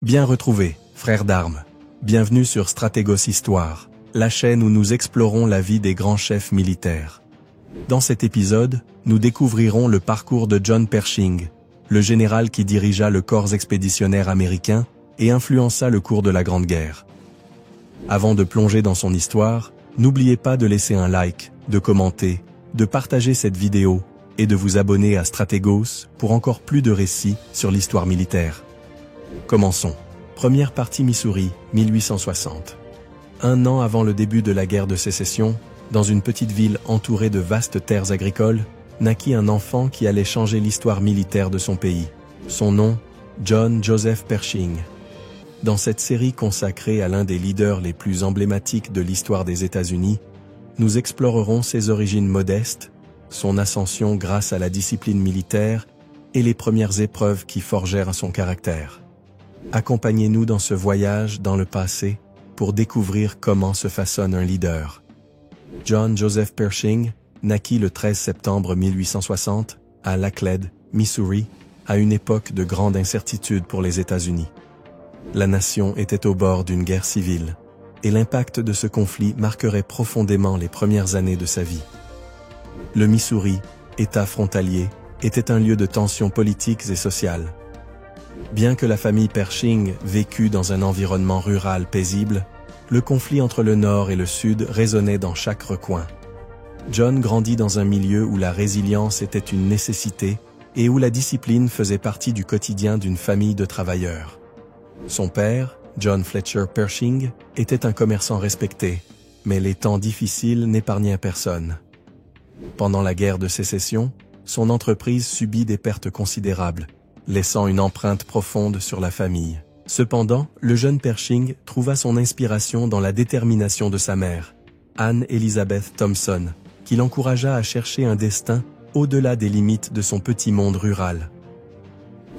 Bien retrouvés, frères d'armes. Bienvenue sur Stratégos Histoire, la chaîne où nous explorons la vie des grands chefs militaires. Dans cet épisode, nous découvrirons le parcours de John Pershing, le général qui dirigea le corps expéditionnaire américain et influença le cours de la Grande Guerre. Avant de plonger dans son histoire, n'oubliez pas de laisser un like, de commenter, de partager cette vidéo et de vous abonner à Stratégos pour encore plus de récits sur l'histoire militaire. Commençons. Première partie Missouri, 1860. Un an avant le début de la guerre de sécession, dans une petite ville entourée de vastes terres agricoles, naquit un enfant qui allait changer l'histoire militaire de son pays. Son nom, John Joseph Pershing. Dans cette série consacrée à l'un des leaders les plus emblématiques de l'histoire des États-Unis, nous explorerons ses origines modestes, son ascension grâce à la discipline militaire et les premières épreuves qui forgèrent son caractère. Accompagnez-nous dans ce voyage dans le passé pour découvrir comment se façonne un leader. John Joseph Pershing naquit le 13 septembre 1860 à Laclede, Missouri, à une époque de grande incertitude pour les États-Unis. La nation était au bord d'une guerre civile, et l'impact de ce conflit marquerait profondément les premières années de sa vie. Le Missouri, État frontalier, était un lieu de tensions politiques et sociales. Bien que la famille Pershing vécût dans un environnement rural paisible, le conflit entre le Nord et le Sud résonnait dans chaque recoin. John grandit dans un milieu où la résilience était une nécessité et où la discipline faisait partie du quotidien d'une famille de travailleurs. Son père, John Fletcher Pershing, était un commerçant respecté, mais les temps difficiles n'épargnaient personne. Pendant la guerre de sécession, son entreprise subit des pertes considérables, laissant une empreinte profonde sur la famille. Cependant, le jeune Pershing trouva son inspiration dans la détermination de sa mère, Anne Elizabeth Thompson, qui l'encouragea à chercher un destin au-delà des limites de son petit monde rural.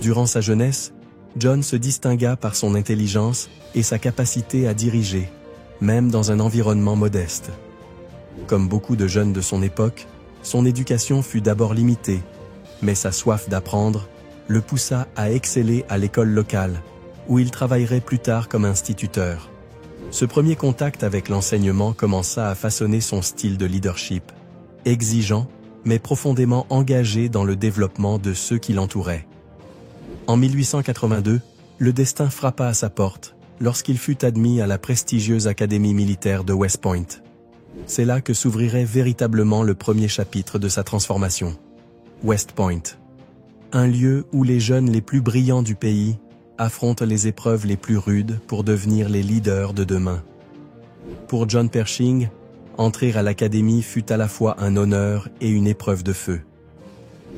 Durant sa jeunesse, John se distingua par son intelligence et sa capacité à diriger, même dans un environnement modeste. Comme beaucoup de jeunes de son époque, son éducation fut d'abord limitée, mais sa soif d'apprendre le poussa à exceller à l'école locale, où il travaillerait plus tard comme instituteur. Ce premier contact avec l'enseignement commença à façonner son style de leadership, exigeant, mais profondément engagé dans le développement de ceux qui l'entouraient. En 1882, le destin frappa à sa porte, lorsqu'il fut admis à la prestigieuse Académie militaire de West Point. C'est là que s'ouvrirait véritablement le premier chapitre de sa transformation. West Point. Un lieu où les jeunes les plus brillants du pays affrontent les épreuves les plus rudes pour devenir les leaders de demain. Pour John Pershing, entrer à l'académie fut à la fois un honneur et une épreuve de feu.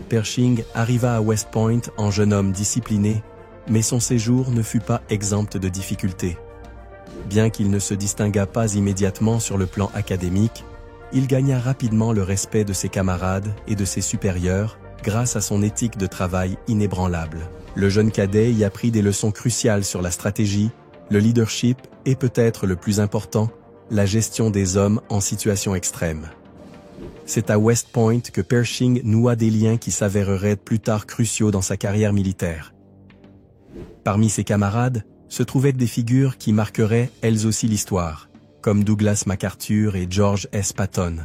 Pershing arriva à West Point en jeune homme discipliné, mais son séjour ne fut pas exempt de difficultés. Bien qu'il ne se distinguât pas immédiatement sur le plan académique, il gagna rapidement le respect de ses camarades et de ses supérieurs, grâce à son éthique de travail inébranlable. Le jeune cadet y apprit des leçons cruciales sur la stratégie, le leadership et peut-être le plus important, la gestion des hommes en situation extrême. C'est à West Point que Pershing noua des liens qui s'avéreraient plus tard cruciaux dans sa carrière militaire. Parmi ses camarades se trouvaient des figures qui marqueraient elles aussi l'histoire, comme Douglas MacArthur et George S. Patton.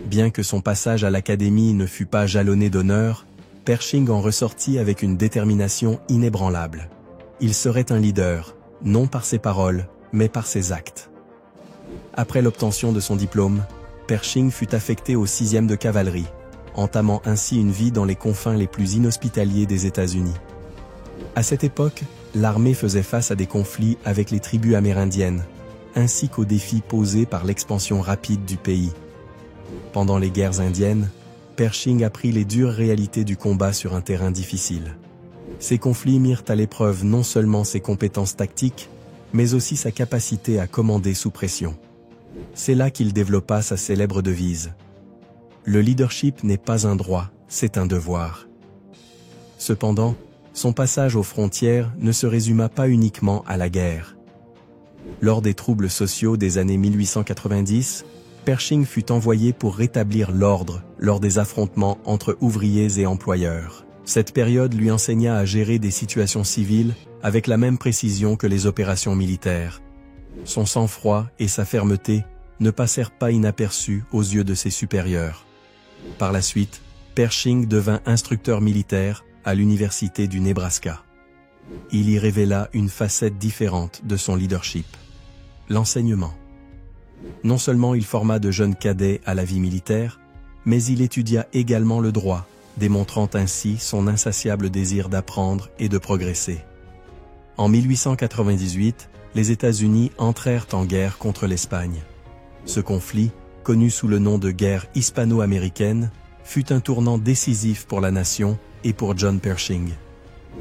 Bien que son passage à l'académie ne fût pas jalonné d'honneur, Pershing en ressortit avec une détermination inébranlable. Il serait un leader, non par ses paroles, mais par ses actes. Après l'obtention de son diplôme, Pershing fut affecté au 6e de cavalerie, entamant ainsi une vie dans les confins les plus inhospitaliers des États-Unis. À cette époque, l'armée faisait face à des conflits avec les tribus amérindiennes, ainsi qu'aux défis posés par l'expansion rapide du pays. Pendant les guerres indiennes, Pershing apprit les dures réalités du combat sur un terrain difficile. Ces conflits mirent à l'épreuve non seulement ses compétences tactiques, mais aussi sa capacité à commander sous pression. C'est là qu'il développa sa célèbre devise. Le leadership n'est pas un droit, c'est un devoir. Cependant, son passage aux frontières ne se résuma pas uniquement à la guerre. Lors des troubles sociaux des années 1890, Pershing fut envoyé pour rétablir l'ordre lors des affrontements entre ouvriers et employeurs. Cette période lui enseigna à gérer des situations civiles avec la même précision que les opérations militaires. Son sang-froid et sa fermeté ne passèrent pas inaperçus aux yeux de ses supérieurs. Par la suite, Pershing devint instructeur militaire à l'université du Nebraska. Il y révéla une facette différente de son leadership: l'enseignement. Non seulement il forma de jeunes cadets à la vie militaire, mais il étudia également le droit, démontrant ainsi son insatiable désir d'apprendre et de progresser. En 1898, les États-Unis entrèrent en guerre contre l'Espagne. Ce conflit, connu sous le nom de guerre hispano-américaine, fut un tournant décisif pour la nation et pour John Pershing.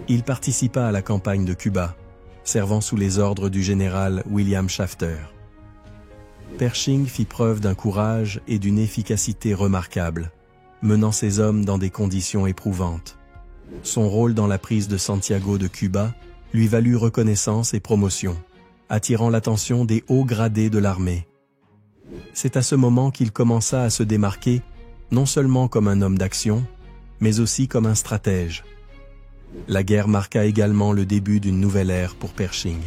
Il participa à la campagne de Cuba, servant sous les ordres du général William Shafter. Pershing fit preuve d'un courage et d'une efficacité remarquables, menant ses hommes dans des conditions éprouvantes. Son rôle dans la prise de Santiago de Cuba lui valut reconnaissance et promotion, attirant l'attention des hauts gradés de l'armée. C'est à ce moment qu'il commença à se démarquer, non seulement comme un homme d'action, mais aussi comme un stratège. La guerre marqua également le début d'une nouvelle ère pour Pershing.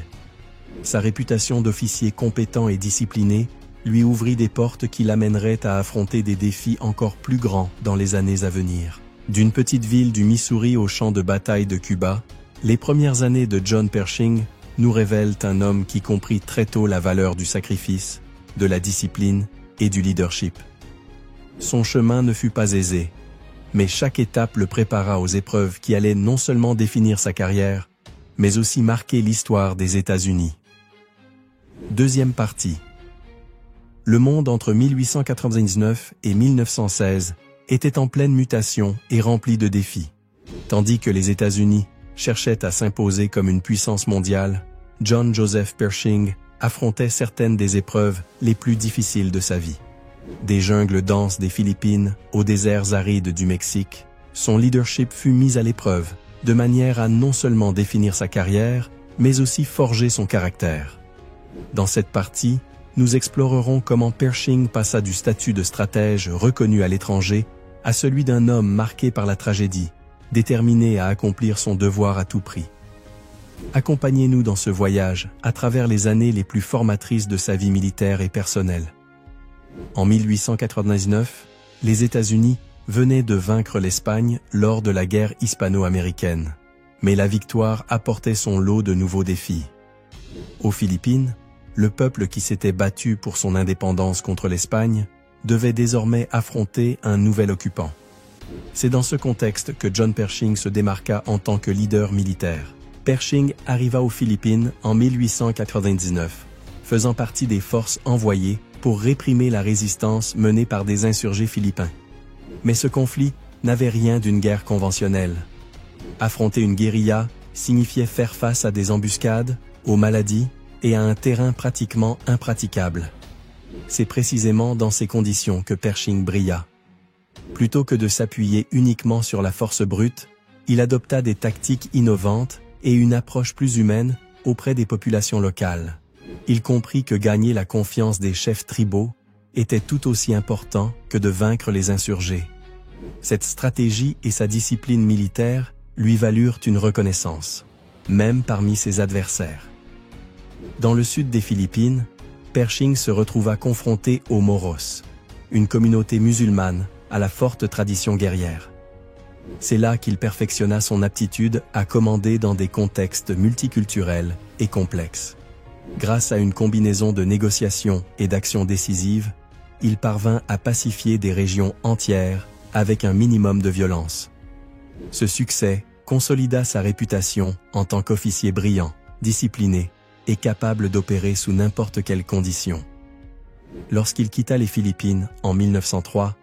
Sa réputation d'officier compétent et discipliné lui ouvrit des portes qui l'amèneraient à affronter des défis encore plus grands dans les années à venir. D'une petite ville du Missouri au champ de bataille de Cuba, les premières années de John Pershing nous révèlent un homme qui comprit très tôt la valeur du sacrifice, de la discipline et du leadership. Son chemin ne fut pas aisé, mais chaque étape le prépara aux épreuves qui allaient non seulement définir sa carrière, mais aussi marquer l'histoire des États-Unis. Deuxième partie. Le monde entre 1899 et 1916 était en pleine mutation et rempli de défis. Tandis que les États-Unis cherchaient à s'imposer comme une puissance mondiale, John Joseph Pershing affrontait certaines des épreuves les plus difficiles de sa vie. Des jungles denses des Philippines aux déserts arides du Mexique, son leadership fut mis à l'épreuve, de manière à non seulement définir sa carrière, mais aussi forger son caractère. Dans cette partie, nous explorerons comment Pershing passa du statut de stratège reconnu à l'étranger à celui d'un homme marqué par la tragédie, déterminé à accomplir son devoir à tout prix. Accompagnez-nous dans ce voyage à travers les années les plus formatrices de sa vie militaire et personnelle. En 1899, les États-Unis venaient de vaincre l'Espagne lors de la guerre hispano-américaine. Mais la victoire apportait son lot de nouveaux défis. Aux Philippines, le peuple qui s'était battu pour son indépendance contre l'Espagne devait désormais affronter un nouvel occupant. C'est dans ce contexte que John Pershing se démarqua en tant que leader militaire. Pershing arriva aux Philippines en 1899, faisant partie des forces envoyées pour réprimer la résistance menée par des insurgés philippins. Mais ce conflit n'avait rien d'une guerre conventionnelle. Affronter une guérilla signifiait faire face à des embuscades, aux maladies et à un terrain pratiquement impraticable. C'est précisément dans ces conditions que Pershing brilla. Plutôt que de s'appuyer uniquement sur la force brute, il adopta des tactiques innovantes et une approche plus humaine auprès des populations locales. Il comprit que gagner la confiance des chefs tribaux était tout aussi important que de vaincre les insurgés. Cette stratégie et sa discipline militaire lui valurent une reconnaissance, même parmi ses adversaires. Dans le sud des Philippines, Pershing se retrouva confronté aux Moros, une communauté musulmane à la forte tradition guerrière. C'est là qu'il perfectionna son aptitude à commander dans des contextes multiculturels et complexes. Grâce à une combinaison de négociations et d'actions décisives, il parvint à pacifier des régions entières avec un minimum de violence. Ce succès consolida sa réputation en tant qu'officier brillant, discipliné et capable d'opérer sous n'importe quelles conditions. Lorsqu'il quitta les Philippines en 1903,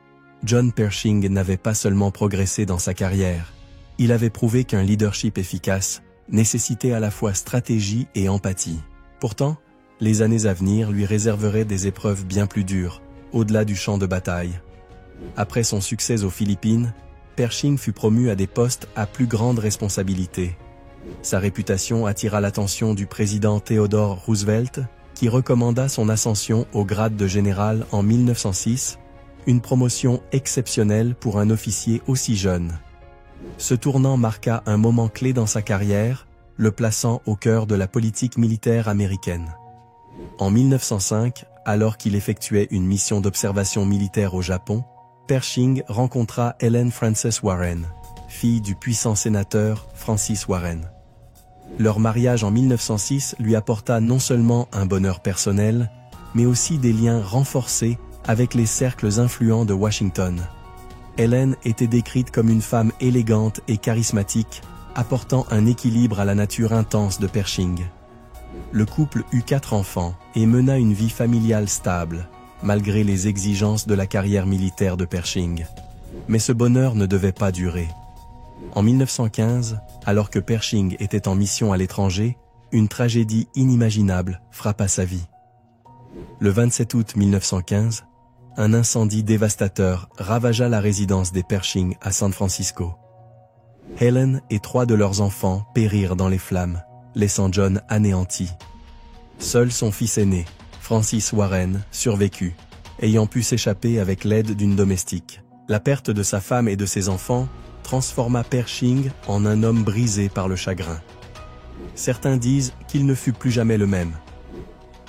John Pershing n'avait pas seulement progressé dans sa carrière, il avait prouvé qu'un leadership efficace nécessitait à la fois stratégie et empathie. Pourtant, les années à venir lui réserveraient des épreuves bien plus dures, au-delà du champ de bataille. Après son succès aux Philippines, Pershing fut promu à des postes à plus grande responsabilité. Sa réputation attira l'attention du président Theodore Roosevelt, qui recommanda son ascension au grade de général en 1906, une promotion exceptionnelle pour un officier aussi jeune. Ce tournant marqua un moment clé dans sa carrière, le plaçant au cœur de la politique militaire américaine. En 1905, alors qu'il effectuait une mission d'observation militaire au Japon, Pershing rencontra Ellen Frances Warren, fille du puissant sénateur Francis Warren. Leur mariage en 1906 lui apporta non seulement un bonheur personnel, mais aussi des liens renforcés avec les cercles influents de Washington. Ellen était décrite comme une femme élégante et charismatique, apportant un équilibre à la nature intense de Pershing. Le couple eut 4 enfants et mena une vie familiale stable, malgré les exigences de la carrière militaire de Pershing. Mais ce bonheur ne devait pas durer. En 1915, alors que Pershing était en mission à l'étranger, une tragédie inimaginable frappa sa vie. Le 27 août 1915, un incendie dévastateur ravagea la résidence des Pershing à San Francisco. Helen et 3 de leurs enfants périrent dans les flammes, laissant John anéanti. Seul son fils aîné, Francis Warren, survécut, ayant pu s'échapper avec l'aide d'une domestique. La perte de sa femme et de ses enfants transforma Pershing en un homme brisé par le chagrin. Certains disent qu'il ne fut plus jamais le même.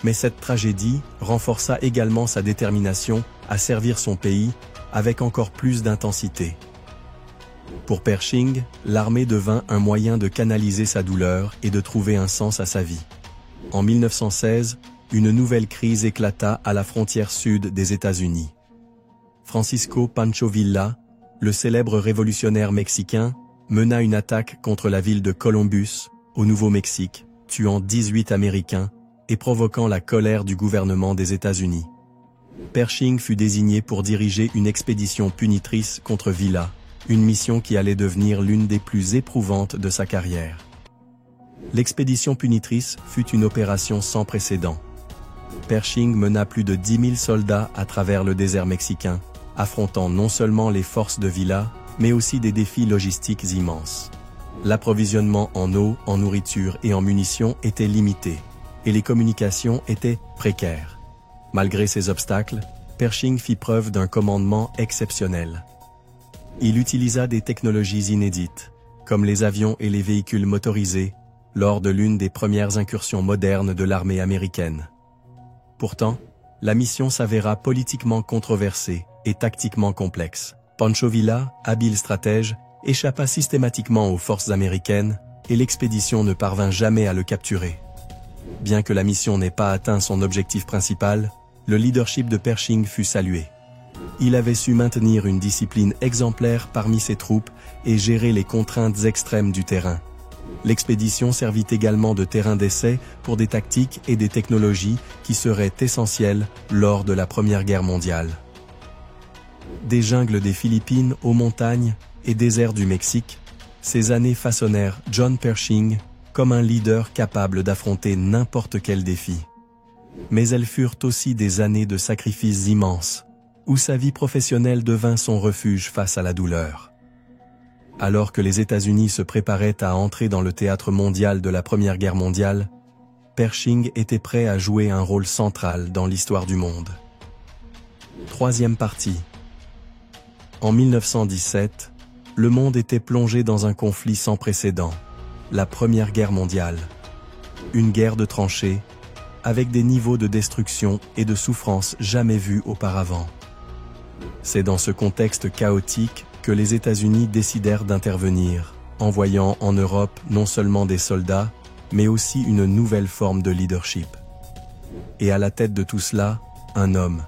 Mais cette tragédie renforça également sa détermination à servir son pays avec encore plus d'intensité. Pour Pershing, l'armée devint un moyen de canaliser sa douleur et de trouver un sens à sa vie. En 1916, une nouvelle crise éclata à la frontière sud des États-Unis. Francisco Pancho Villa, le célèbre révolutionnaire mexicain, mena une attaque contre la ville de Columbus, au Nouveau-Mexique, tuant 18 Américains et provoquant la colère du gouvernement des États-Unis. Pershing fut désigné pour diriger une expédition punitrice contre Villa, une mission qui allait devenir l'une des plus éprouvantes de sa carrière. L'expédition punitrice fut une opération sans précédent. Pershing mena plus de 10 000 soldats à travers le désert mexicain, affrontant non seulement les forces de Villa, mais aussi des défis logistiques immenses. L'approvisionnement en eau, en nourriture et en munitions était limité, et les communications étaient précaires. Malgré ces obstacles, Pershing fit preuve d'un commandement exceptionnel. Il utilisa des technologies inédites, comme les avions et les véhicules motorisés, lors de l'une des premières incursions modernes de l'armée américaine. Pourtant, la mission s'avéra politiquement controversée et tactiquement complexe. Pancho Villa, habile stratège, échappa systématiquement aux forces américaines et l'expédition ne parvint jamais à le capturer. Bien que la mission n'ait pas atteint son objectif principal, le leadership de Pershing fut salué. Il avait su maintenir une discipline exemplaire parmi ses troupes et gérer les contraintes extrêmes du terrain. L'expédition servit également de terrain d'essai pour des tactiques et des technologies qui seraient essentielles lors de la Première Guerre mondiale. Des jungles des Philippines aux montagnes et déserts du Mexique, ces années façonnèrent John Pershing comme un leader capable d'affronter n'importe quel défi. Mais elles furent aussi des années de sacrifices immenses, où sa vie professionnelle devint son refuge face à la douleur. Alors que les États-Unis se préparaient à entrer dans le théâtre mondial de la Première Guerre mondiale, Pershing était prêt à jouer un rôle central dans l'histoire du monde. Troisième partie. En 1917, le monde était plongé dans un conflit sans précédent, la Première Guerre mondiale. Une guerre de tranchées, avec des niveaux de destruction et de souffrance jamais vus auparavant. C'est dans ce contexte chaotique que les États-Unis décidèrent d'intervenir, envoyant en Europe non seulement des soldats, mais aussi une nouvelle forme de leadership. Et à la tête de tout cela, un homme,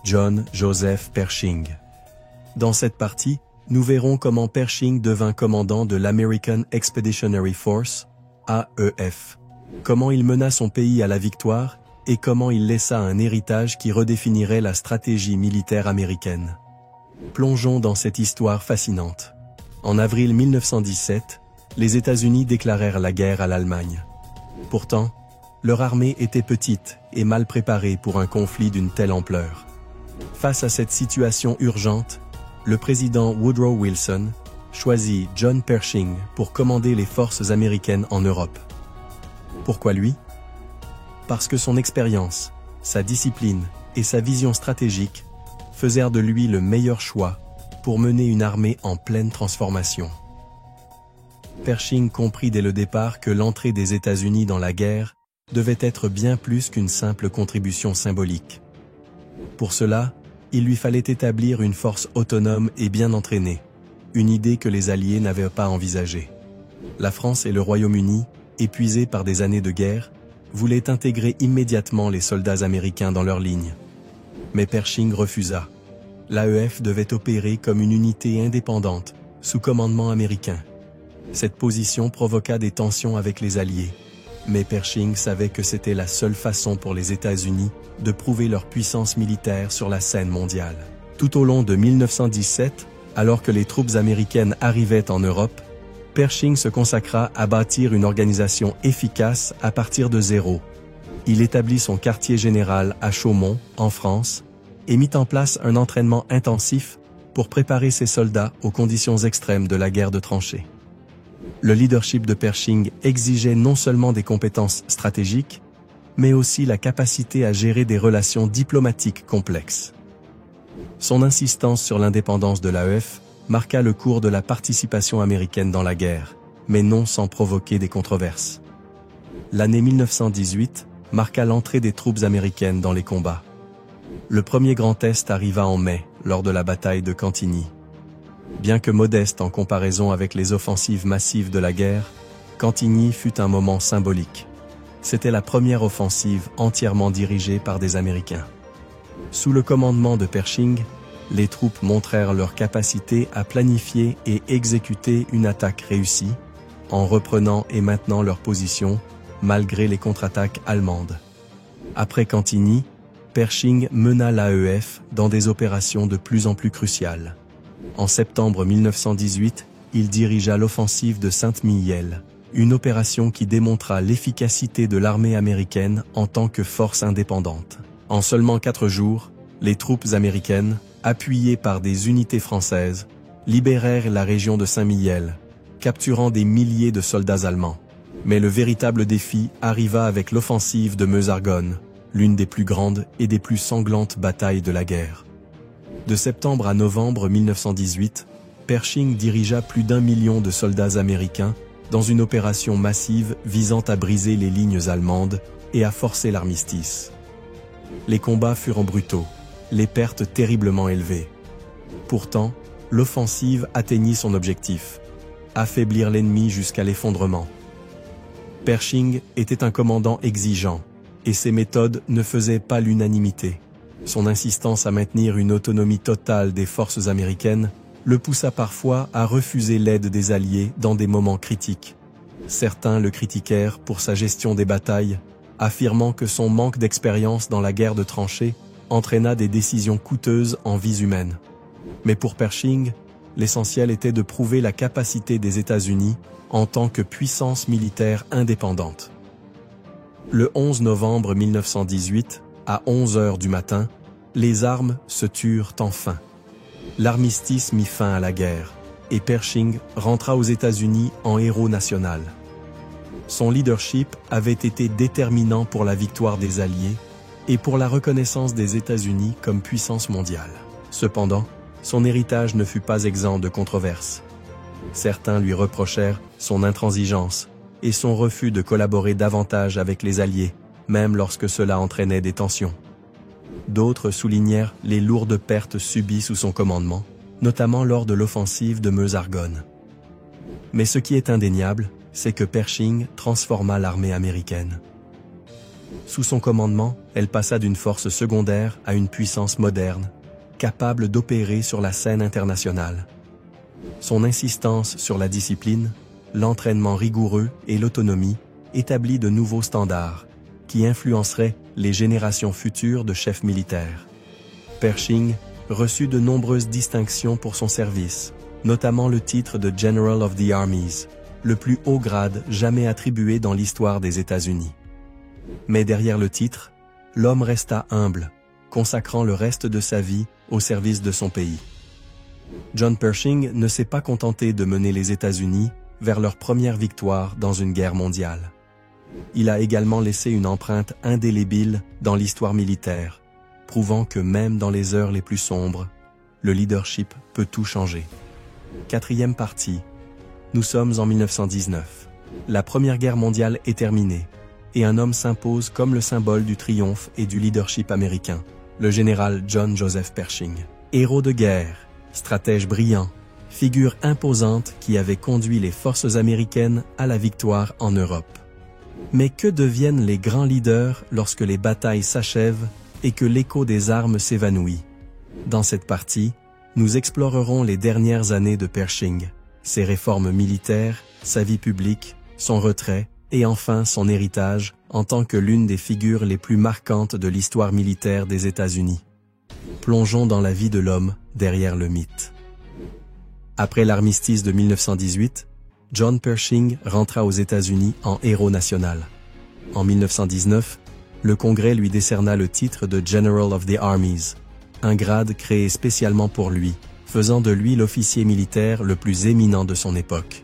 John Joseph Pershing. Dans cette partie, nous verrons comment Pershing devint commandant de l'American Expeditionary Force, AEF, comment il mena son pays à la victoire et comment il laissa un héritage qui redéfinirait la stratégie militaire américaine. Plongeons dans cette histoire fascinante. En avril 1917, les États-Unis déclarèrent la guerre à l'Allemagne. Pourtant, leur armée était petite et mal préparée pour un conflit d'une telle ampleur. Face à cette situation urgente, le président Woodrow Wilson choisit John Pershing pour commander les forces américaines en Europe. Pourquoi lui? Parce que son expérience, sa discipline et sa vision stratégique faisèrent de lui le meilleur choix pour mener une armée en pleine transformation. Pershing comprit dès le départ que l'entrée des États-Unis dans la guerre devait être bien plus qu'une simple contribution symbolique. Pour cela, il lui fallait établir une force autonome et bien entraînée, une idée que les Alliés n'avaient pas envisagée. La France et le Royaume-Uni, épuisés par des années de guerre, voulaient intégrer immédiatement les soldats américains dans leurs lignes. Mais Pershing refusa. L'AEF devait opérer comme une unité indépendante, sous commandement américain. Cette position provoqua des tensions avec les Alliés, mais Pershing savait que c'était la seule façon pour les États-Unis de prouver leur puissance militaire sur la scène mondiale. Tout au long de 1917, alors que les troupes américaines arrivaient en Europe, Pershing se consacra à bâtir une organisation efficace à partir de zéro. Il établit son quartier général à Chaumont, en France, et mit en place un entraînement intensif pour préparer ses soldats aux conditions extrêmes de la guerre de tranchées. Le leadership de Pershing exigeait non seulement des compétences stratégiques, mais aussi la capacité à gérer des relations diplomatiques complexes. Son insistance sur l'indépendance de l'AEF marqua le cours de la participation américaine dans la guerre, mais non sans provoquer des controverses. L'année 1918 marqua l'entrée des troupes américaines dans les combats. Le premier grand test arriva en mai, lors de la bataille de Cantigny. Bien que modeste en comparaison avec les offensives massives de la guerre, Cantigny fut un moment symbolique. C'était la première offensive entièrement dirigée par des Américains. Sous le commandement de Pershing, les troupes montrèrent leur capacité à planifier et exécuter une attaque réussie, en reprenant et maintenant leur position, malgré les contre-attaques allemandes. Après Cantigny, Pershing mena l'AEF dans des opérations de plus en plus cruciales. En septembre 1918, il dirigea l'offensive de Sainte-Mihiel, une opération qui démontra l'efficacité de l'armée américaine en tant que force indépendante. En seulement 4 jours, les troupes américaines, appuyées par des unités françaises, libérèrent la région de Saint-Mihiel, capturant des milliers de soldats allemands. Mais le véritable défi arriva avec l'offensive de Meuse-Argonne, l'une des plus grandes et des plus sanglantes batailles de la guerre. De septembre à novembre 1918, Pershing dirigea plus d'1 million de soldats américains dans une opération massive visant à briser les lignes allemandes et à forcer l'armistice. Les combats furent brutaux, les pertes terriblement élevées. Pourtant, l'offensive atteignit son objectif, affaiblir l'ennemi jusqu'à l'effondrement. Pershing était un commandant exigeant, et ses méthodes ne faisaient pas l'unanimité. Son insistance à maintenir une autonomie totale des forces américaines le poussa parfois à refuser l'aide des Alliés dans des moments critiques. Certains le critiquèrent pour sa gestion des batailles, affirmant que son manque d'expérience dans la guerre de tranchées entraîna des décisions coûteuses en vies humaines. Mais pour Pershing, l'essentiel était de prouver la capacité des États-Unis en tant que puissance militaire indépendante. Le 11 novembre 1918, à 11 heures du matin, les armes se turent enfin. L'armistice mit fin à la guerre, et Pershing rentra aux États-Unis en héros national. Son leadership avait été déterminant pour la victoire des Alliés et pour la reconnaissance des États-Unis comme puissance mondiale. Cependant, son héritage ne fut pas exempt de controverses. Certains lui reprochèrent son intransigeance et son refus de collaborer davantage avec les Alliés, même lorsque cela entraînait des tensions. D'autres soulignèrent les lourdes pertes subies sous son commandement, notamment lors de l'offensive de Meuse-Argonne. Mais ce qui est indéniable, c'est que Pershing transforma l'armée américaine. Sous son commandement, elle passa d'une force secondaire à une puissance moderne, capable d'opérer sur la scène internationale. Son insistance sur la discipline, l'entraînement rigoureux et l'autonomie établit de nouveaux standards qui influenceraient les générations futures de chefs militaires. Pershing reçut de nombreuses distinctions pour son service, notamment le titre de General of the Armies, le plus haut grade jamais attribué dans l'histoire des États-Unis. Mais derrière le titre, l'homme resta humble, consacrant le reste de sa vie au service de son pays. John Pershing ne s'est pas contenté de mener les États-Unis vers leur première victoire dans une guerre mondiale. Il a également laissé une empreinte indélébile dans l'histoire militaire, prouvant que même dans les heures les plus sombres, le leadership peut tout changer. Quatrième partie. Nous sommes en 1919. La Première Guerre mondiale est terminée, et un homme s'impose comme le symbole du triomphe et du leadership américain, le général John Joseph Pershing. Héros de guerre, stratège brillant, figure imposante qui avait conduit les forces américaines à la victoire en Europe. Mais que deviennent les grands leaders lorsque les batailles s'achèvent et que l'écho des armes s'évanouit? Dans cette partie, nous explorerons les dernières années de Pershing, ses réformes militaires, sa vie publique, son retrait, et enfin son héritage en tant que l'une des figures les plus marquantes de l'histoire militaire des États-Unis. Plongeons dans la vie de l'homme derrière le mythe. Après l'armistice de 1918, John Pershing rentra aux États-Unis en héros national. En 1919, le Congrès lui décerna le titre de General of the Armies, un grade créé spécialement pour lui, faisant de lui l'officier militaire le plus éminent de son époque.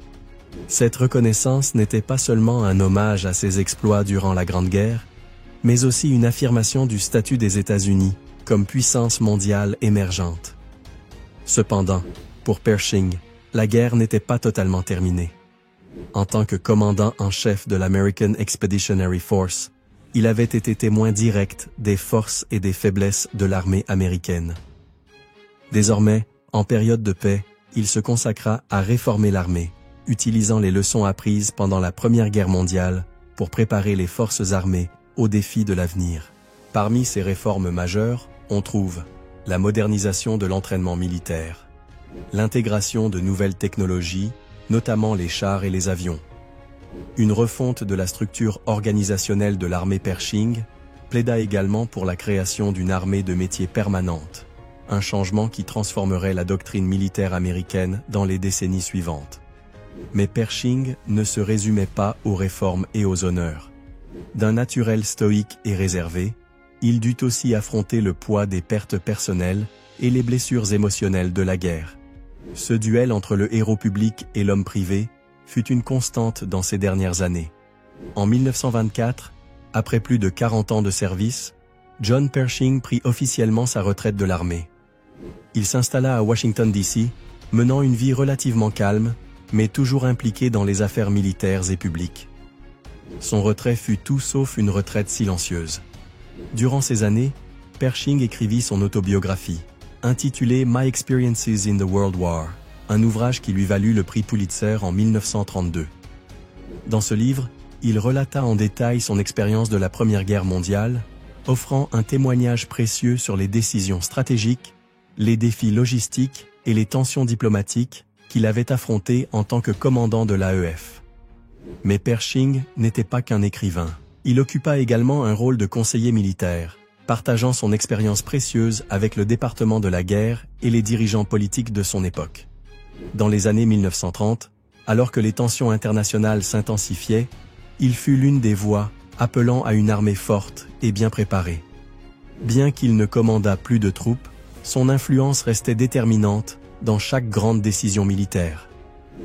Cette reconnaissance n'était pas seulement un hommage à ses exploits durant la Grande Guerre, mais aussi une affirmation du statut des États-Unis comme puissance mondiale émergente. Cependant, pour Pershing, la guerre n'était pas totalement terminée. En tant que commandant en chef de l'American Expeditionary Force, il avait été témoin direct des forces et des faiblesses de l'armée américaine. Désormais, en période de paix, il se consacra à réformer l'armée, utilisant les leçons apprises pendant la Première Guerre mondiale pour préparer les forces armées aux défis de l'avenir. Parmi ces réformes majeures, on trouve la modernisation de l'entraînement militaire, l'intégration de nouvelles technologies, notamment les chars et les avions, une refonte de la structure organisationnelle de l'armée. Pershing plaida également pour la création d'une armée de métiers permanente, un changement qui transformerait la doctrine militaire américaine dans les décennies suivantes. Mais Pershing ne se résumait pas aux réformes et aux honneurs. D'un naturel stoïque et réservé, il dut aussi affronter le poids des pertes personnelles et les blessures émotionnelles de la guerre. Ce duel entre le héros public et l'homme privé fut une constante dans ces dernières années. En 1924, après plus de 40 ans de service, John Pershing prit officiellement sa retraite de l'armée. Il s'installa à Washington D.C., menant une vie relativement calme, mais toujours impliqué dans les affaires militaires et publiques. Son retrait fut tout sauf une retraite silencieuse. Durant ces années, Pershing écrivit son autobiographie, intitulée My Experiences in the World War, un ouvrage qui lui valut le prix Pulitzer en 1932. Dans ce livre, il relata en détail son expérience de la Première Guerre mondiale, offrant un témoignage précieux sur les décisions stratégiques, les défis logistiques et les tensions diplomatiques qu'il avait affrontées en tant que commandant de l'AEF. Mais Pershing n'était pas qu'un écrivain. Il occupa également un rôle de conseiller militaire, partageant son expérience précieuse avec le département de la guerre et les dirigeants politiques de son époque. Dans les années 1930, alors que les tensions internationales s'intensifiaient, il fut l'une des voix appelant à une armée forte et bien préparée. Bien qu'il ne commandât plus de troupes, son influence restait déterminante dans chaque grande décision militaire.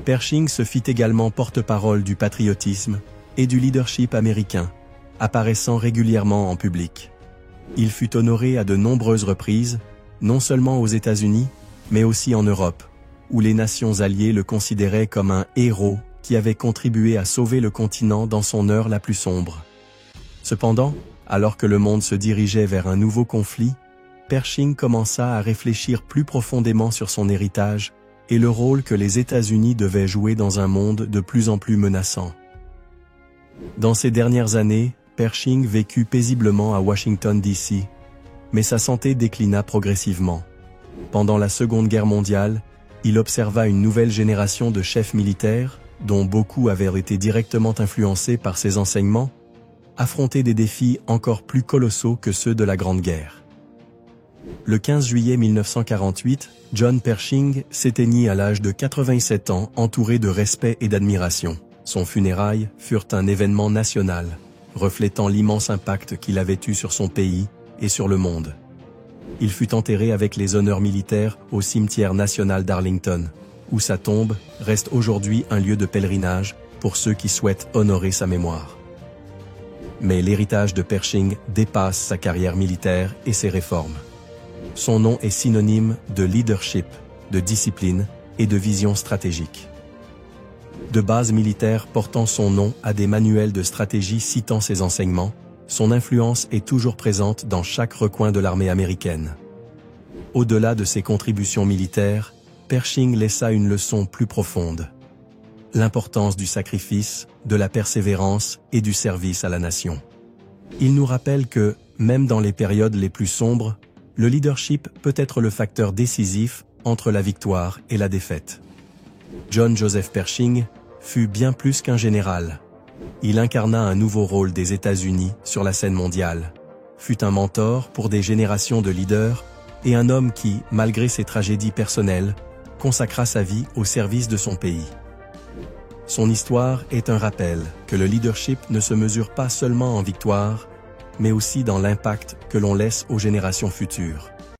Pershing se fit également porte-parole du patriotisme et du leadership américain, apparaissant régulièrement en public. Il fut honoré à de nombreuses reprises, non seulement aux États-Unis, mais aussi en Europe, où les nations alliées le considéraient comme un héros qui avait contribué à sauver le continent dans son heure la plus sombre. Cependant, alors que le monde se dirigeait vers un nouveau conflit, Pershing commença à réfléchir plus profondément sur son héritage et le rôle que les États-Unis devaient jouer dans un monde de plus en plus menaçant. Dans ces dernières années, Pershing vécut paisiblement à Washington D.C., mais sa santé déclina progressivement. Pendant la Seconde Guerre mondiale, il observa une nouvelle génération de chefs militaires, dont beaucoup avaient été directement influencés par ses enseignements, affronter des défis encore plus colossaux que ceux de la Grande Guerre. Le 15 juillet 1948, John Pershing s'éteignit à l'âge de 87 ans, entouré de respect et d'admiration. Son funérailles furent un événement national, reflétant l'immense impact qu'il avait eu sur son pays et sur le monde. Il fut enterré avec les honneurs militaires au cimetière national d'Arlington, où sa tombe reste aujourd'hui un lieu de pèlerinage pour ceux qui souhaitent honorer sa mémoire. Mais l'héritage de Pershing dépasse sa carrière militaire et ses réformes. Son nom est synonyme de leadership, de discipline et de vision stratégique. de bases militaires portant son nom à des manuels de stratégie citant ses enseignements, son influence est toujours présente dans chaque recoin de l'armée américaine. Au-delà de ses contributions militaires, Pershing laissa une leçon plus profonde. L'importance du sacrifice, de la persévérance et du service à la nation. Il nous rappelle que, même dans les périodes les plus sombres, le leadership peut être le facteur décisif entre la victoire et la défaite. John Joseph Pershing fut bien plus qu'un général. Il incarna un nouveau rôle des États-Unis sur la scène mondiale, fut un mentor pour des générations de leaders et un homme qui, malgré ses tragédies personnelles, consacra sa vie au service de son pays. Son histoire est un rappel que le leadership ne se mesure pas seulement en victoire, mais aussi dans l'impact que l'on laisse aux générations futures.